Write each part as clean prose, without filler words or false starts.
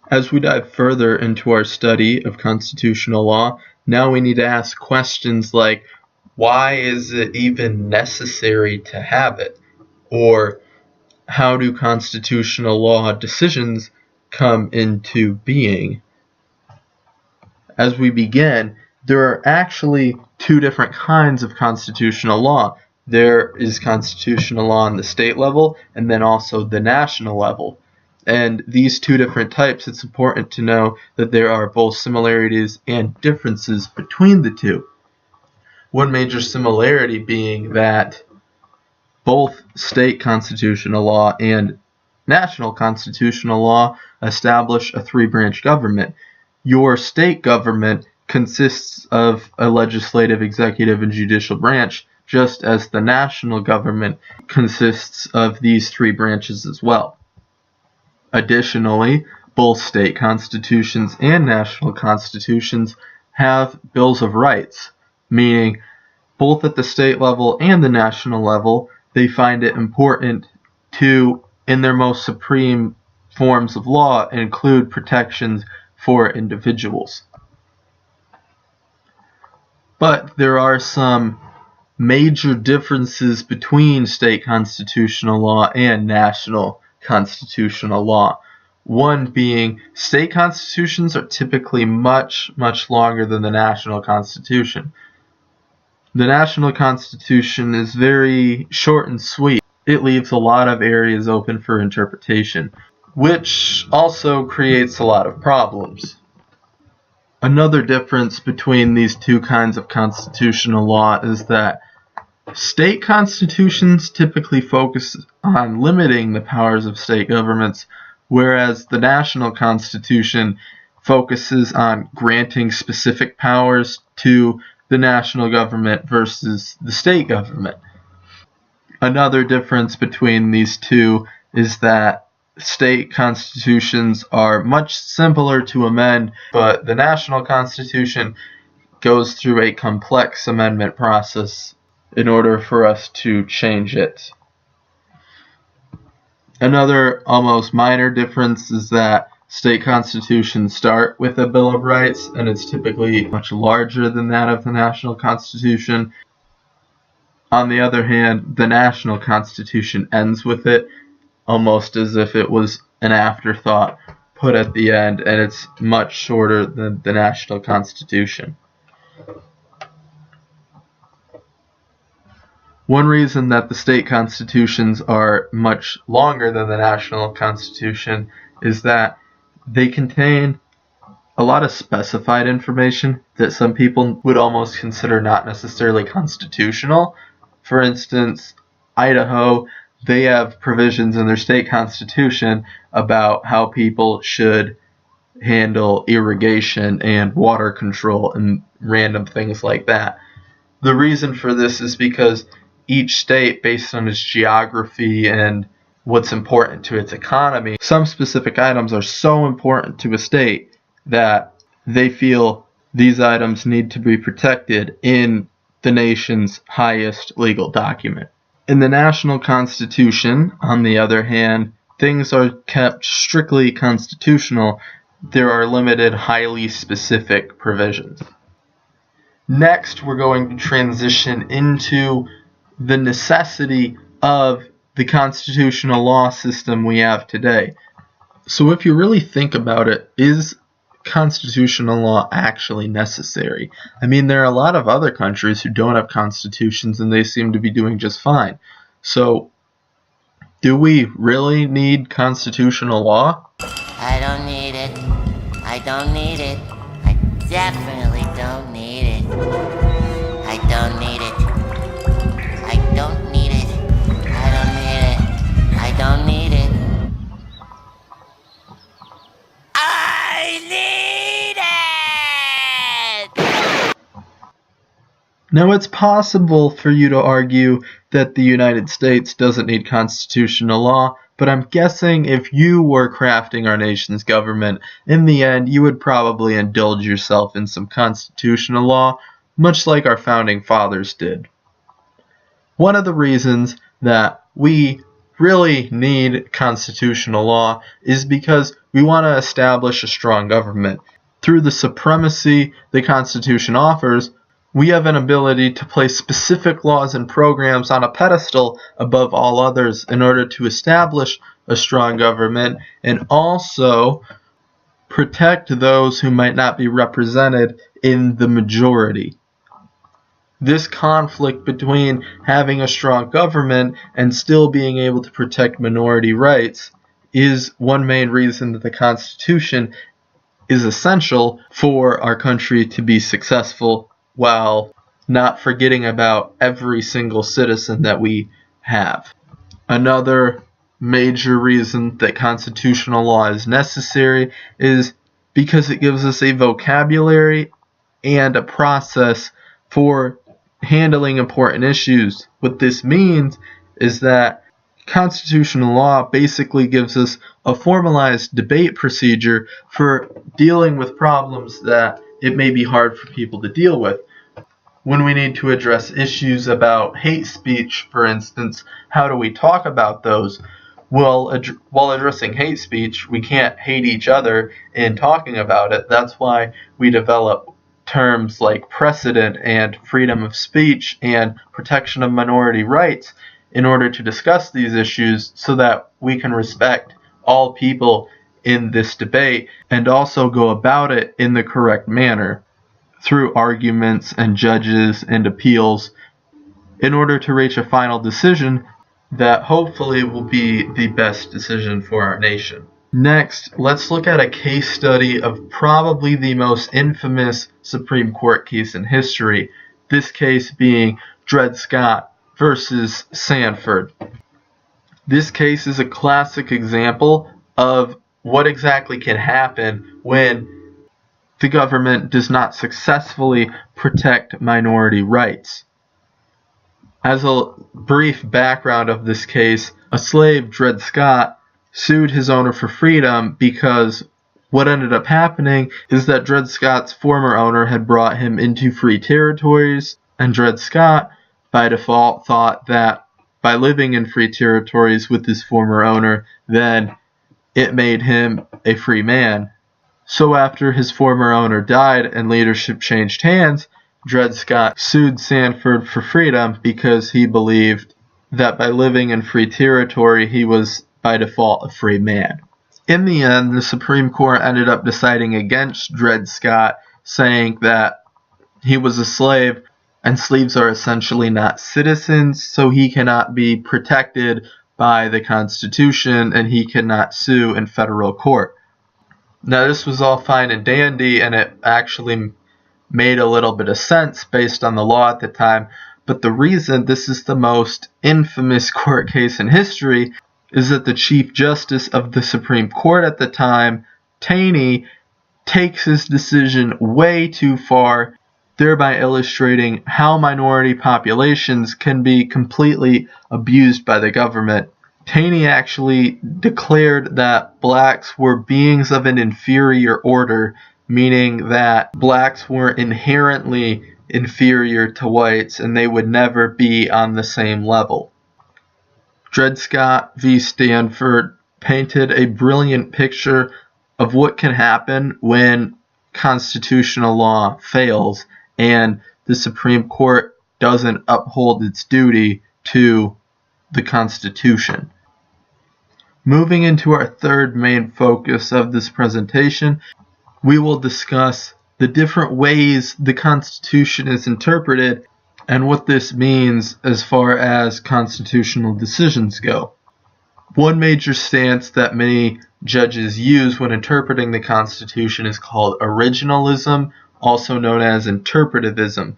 As we dive further into our study of constitutional law, now we need to ask questions like, why is it even necessary to have it? Or, how do constitutional law decisions come into being? As we begin, there are actually two different kinds of constitutional law. There is constitutional law on the state level, and then also the national level. And these two different types, it's important to know that there are both similarities and differences between the two. One major similarity being that both state constitutional law and national constitutional law establish a three-branch government. Your state government consists of a legislative, executive, and judicial branch, just as the national government consists of these three branches as well. Additionally, both state constitutions and national constitutions have bills of rights, meaning both at the state level and the national level, they find it important to, in their most supreme forms of law, include protections for individuals. But there are some major differences between state constitutional law and national constitutional law. One being, state constitutions are typically much, much longer than the national constitution. The national constitution is very short and sweet. It leaves a lot of areas open for interpretation, which also creates a lot of problems. Another difference between these two kinds of constitutional law is that state constitutions typically focus on limiting the powers of state governments, whereas the national constitution focuses on granting specific powers to the national government versus the state government. Another difference between these two is that state constitutions are much simpler to amend, but the national constitution goes through a complex amendment process in order for us to change it. Another almost minor difference is that state constitutions start with a Bill of Rights, and it's typically much larger than that of the national constitution. On the other hand, the national constitution ends with it, almost as if it was an afterthought put at the end, and it's much shorter than the national constitution. One reason that the state constitutions are much longer than the national constitution is that they contain a lot of specified information that some people would almost consider not necessarily constitutional. For instance, Idaho, they have provisions in their state constitution about how people should handle irrigation and water control and random things like that. The reason for this is because each state, based on its geography and what's important to its economy, some specific items are so important to a state that they feel these items need to be protected in the nation's highest legal document. In the national constitution, on the other hand, things are kept strictly constitutional. There are limited, highly specific provisions. Next, we're going to transition into the necessity of the constitutional law system we have today. So if you really think about it, is constitutional law actually necessary? I mean, there are a lot of other countries who don't have constitutions and they seem to be doing just fine. So, do we really need constitutional law? I don't need it. I don't need it. I definitely don't need it. I don't need it. I don't need it. I don't need it. I don't need it. I need it! Now, it's possible for you to argue that the United States doesn't need constitutional law, but I'm guessing if you were crafting our nation's government, in the end, you would probably indulge yourself in some constitutional law, much like our founding fathers did. One of the reasons that we really need constitutional law is because we want to establish a strong government. Through the supremacy the Constitution offers, we have an ability to place specific laws and programs on a pedestal above all others in order to establish a strong government and also protect those who might not be represented in the majority. This conflict between having a strong government and still being able to protect minority rights is one main reason that the Constitution is essential for our country to be successful while not forgetting about every single citizen that we have. Another major reason that constitutional law is necessary is because it gives us a vocabulary and a process for handling important issues. What this means is that constitutional law basically gives us a formalized debate procedure for dealing with problems that it may be hard for people to deal with. When we need to address issues about hate speech, for instance, how do we talk about those? Well, while addressing hate speech, we can't hate each other in talking about it. That's why we develop terms like precedent and freedom of speech and protection of minority rights in order to discuss these issues so that we can respect all people in this debate and also go about it in the correct manner through arguments and judges and appeals in order to reach a final decision that hopefully will be the best decision for our nation. Next, let's look at a case study of probably the most infamous Supreme Court case in history, this case being Dred Scott versus Sandford. This case is a classic example of what exactly can happen when the government does not successfully protect minority rights. As a brief background of this case, a slave, Dred Scott, sued his owner for freedom because what ended up happening is that Dred Scott's former owner had brought him into free territories, and Dred Scott, by default, thought that by living in free territories with his former owner, then it made him a free man. So after his former owner died and leadership changed hands, Dred Scott sued Sandford for freedom because he believed that by living in free territory, he was by default a free man. In the end, the Supreme Court ended up deciding against Dred Scott, saying that he was a slave and slaves are essentially not citizens, so he cannot be protected by the Constitution and he cannot sue in federal court. Now, this was all fine and dandy, and it actually made a little bit of sense based on the law at the time, but the reason this is the most infamous court case in history is that the Chief Justice of the Supreme Court at the time, Taney, takes his decision way too far, thereby illustrating how minority populations can be completely abused by the government. Taney actually declared that blacks were beings of an inferior order, meaning that blacks were inherently inferior to whites and they would never be on the same level. Dred Scott v. Sandford painted a brilliant picture of what can happen when constitutional law fails and the Supreme Court doesn't uphold its duty to the Constitution. Moving into our third main focus of this presentation, we will discuss the different ways the Constitution is interpreted and what this means as far as constitutional decisions go. One major stance that many judges use when interpreting the Constitution is called originalism, also known as interpretivism.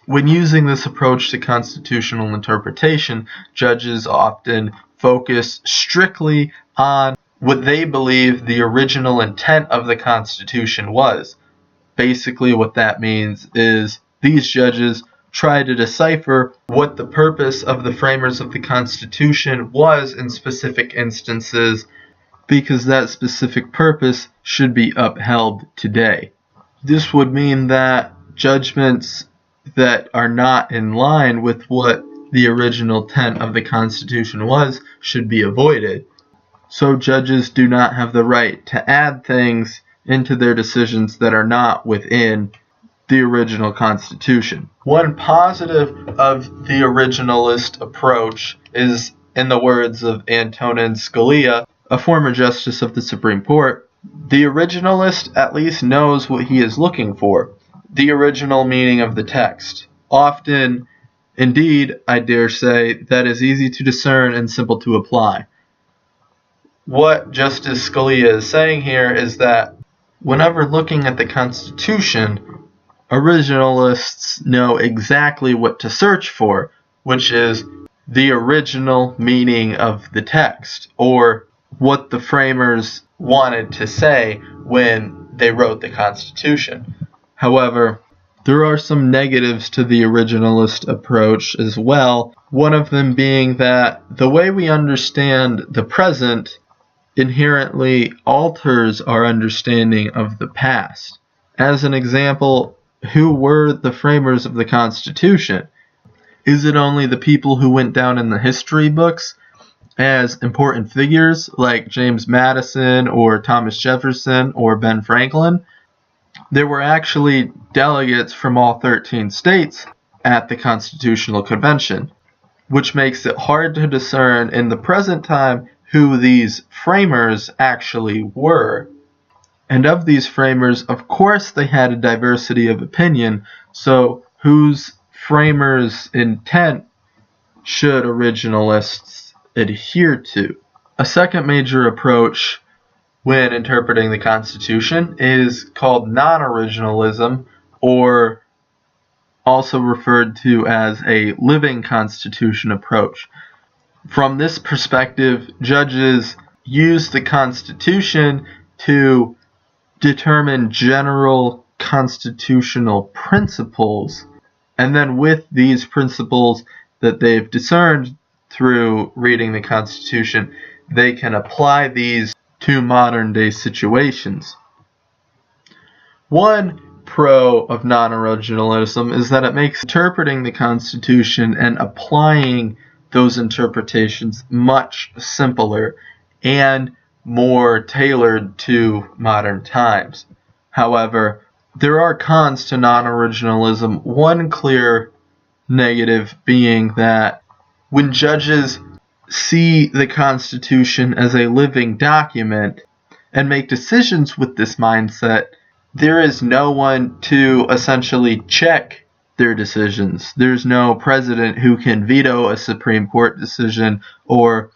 When using this approach to constitutional interpretation, judges often focus strictly on what they believe the original intent of the Constitution was. Basically, what that means is these judges try to decipher what the purpose of the framers of the Constitution was in specific instances, because that specific purpose should be upheld today. This would mean that judgments that are not in line with what the original intent of the Constitution was should be avoided. So judges do not have the right to add things into their decisions that are not within the original Constitution. One positive of the originalist approach is, in the words of Antonin Scalia, a former justice of the Supreme Court, the originalist at least knows what he is looking for, the original meaning of the text. Often, indeed, I dare say, that is easy to discern and simple to apply. What Justice Scalia is saying here is that whenever looking at the Constitution, originalists know exactly what to search for, which is the original meaning of the text, or what the framers wanted to say when they wrote the Constitution. However, there are some negatives to the originalist approach as well, one of them being that the way we understand the present inherently alters our understanding of the past. As an example, who were the framers of the Constitution? Is it only the people who went down in the history books as important figures like James Madison or Thomas Jefferson or Ben Franklin? There were actually delegates from all 13 states at the Constitutional Convention, which makes it hard to discern in the present time who these framers actually were. And of these framers, of course, they had a diversity of opinion, so whose framers' intent should originalists adhere to? A second major approach when interpreting the Constitution is called non-originalism, or also referred to as a living Constitution approach. From this perspective, judges use the Constitution to determine general constitutional principles, and then with these principles that they've discerned through reading the Constitution, they can apply these to modern day situations. One pro of non-originalism is that it makes interpreting the Constitution and applying those interpretations much simpler and more tailored to modern times. However, there are cons to non-originalism, one clear negative being that when judges see the Constitution as a living document and make decisions with this mindset, there is no one to essentially check their decisions. There's no president who can veto a Supreme Court decision or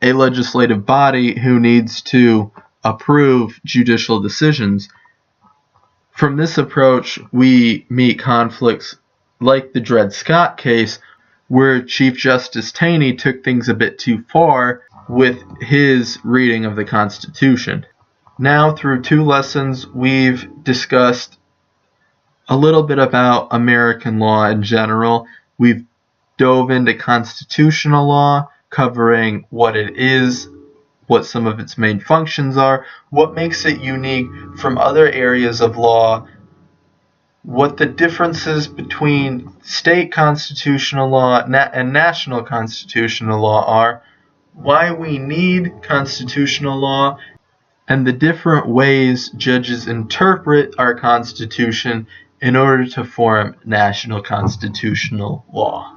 a legislative body who needs to approve judicial decisions. From this approach, we meet conflicts like the Dred Scott case, where Chief Justice Taney took things a bit too far with his reading of the Constitution. Now, through 2 lessons, we've discussed a little bit about American law in general. We've dove into constitutional law, covering what it is, what some of its main functions are, what makes it unique from other areas of law, what the differences between state constitutional law and national constitutional law are, why we need constitutional law, and the different ways judges interpret our Constitution in order to form national constitutional law.